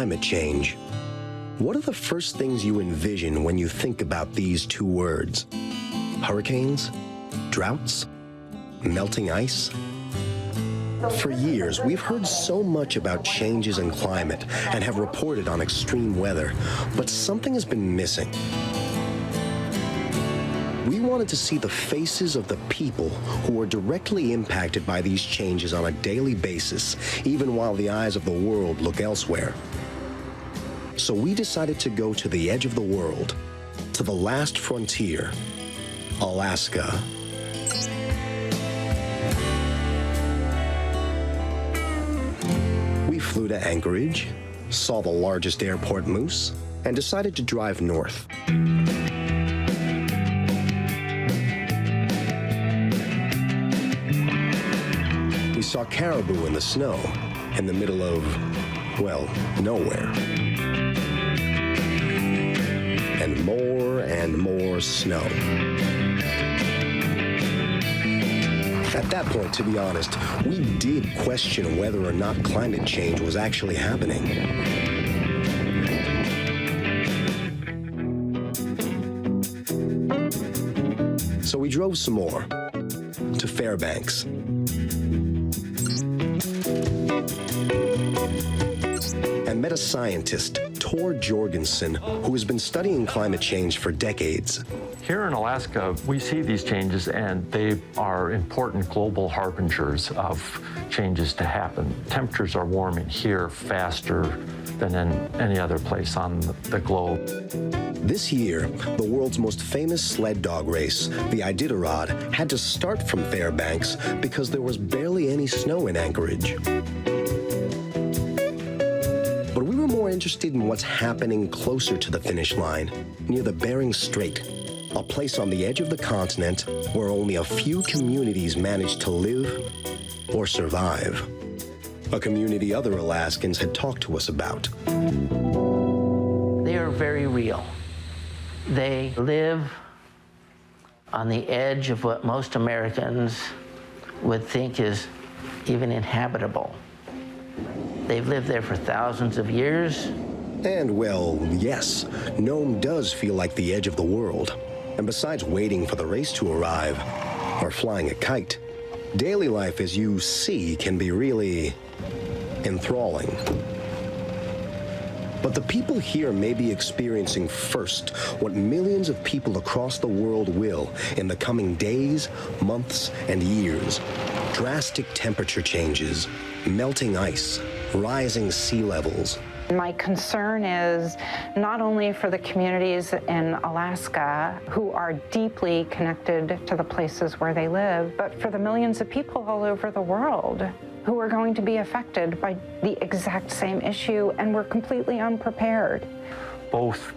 climate change. What are the first things you envision when you think about these two words? Hurricanes? Droughts? Melting ice? For years, we've heard so much about changes in climate and have reported on extreme weather, but something has been missing. We wanted to see the faces of the people who are directly impacted by these changes on a daily basis, even while the eyes of the world look elsewhere. So we decided to go to the edge of the world, to the last frontier, Alaska. We flew to Anchorage, saw the largest airport moose, and decided to drive north. We saw caribou in the snow, in the middle of, well, nowhere. And more snow. At that point, to be honest, we did question whether or not climate change was actually happening. So we drove some more, to Fairbanks. And met a scientist, Tor Jorgensen, who has been studying climate change for decades. Here in Alaska, we see these changes, and they are important global harbingers of changes to happen. Temperatures are warming here faster than in any other place on the globe. This year, the world's most famous sled dog race, the Iditarod, had to start from Fairbanks because there was barely any snow in Anchorage. But we were more interested in what's happening closer to the finish line, near the Bering Strait, a place on the edge of the continent where only a few communities manage to live or survive. A community other Alaskans had talked to us about. They are very real. They live on the edge of what most Americans would think is even inhabitable. They've lived there for thousands of years. And, well, yes, Nome does feel like the edge of the world. And besides waiting for the race to arrive, or flying a kite, daily life as you see can be really enthralling. But the people here may be experiencing first what millions of people across the world will in the coming days, months, and years. Drastic temperature changes, melting ice, rising sea levels. My concern is not only for the communities in Alaska who are deeply connected to the places where they live, but for the millions of people all over the world who are going to be affected by the exact same issue, and we're completely unprepared. Both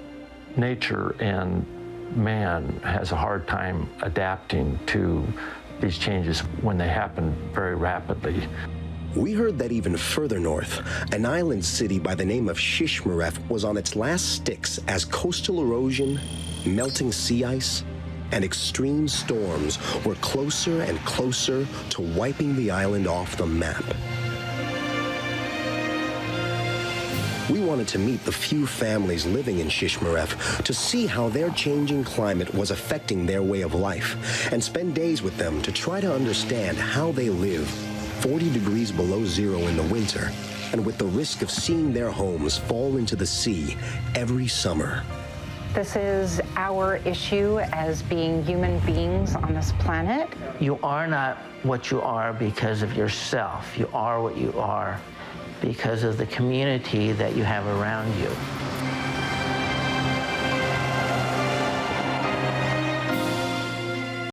nature and man has a hard time adapting to these changes when they happen very rapidly. We heard that even further north, an island city by the name of Shishmaref was on its last sticks as coastal erosion, melting sea ice, and extreme storms were closer and closer to wiping the island off the map. We wanted to meet the few families living in Shishmaref to see how their changing climate was affecting their way of life, and spend days with them to try to understand how they live 40 degrees below zero in the winter, and with the risk of seeing their homes fall into the sea every summer. This is our issue as being human beings on this planet. You are not what you are because of yourself. You are what you are because of the community that you have around you.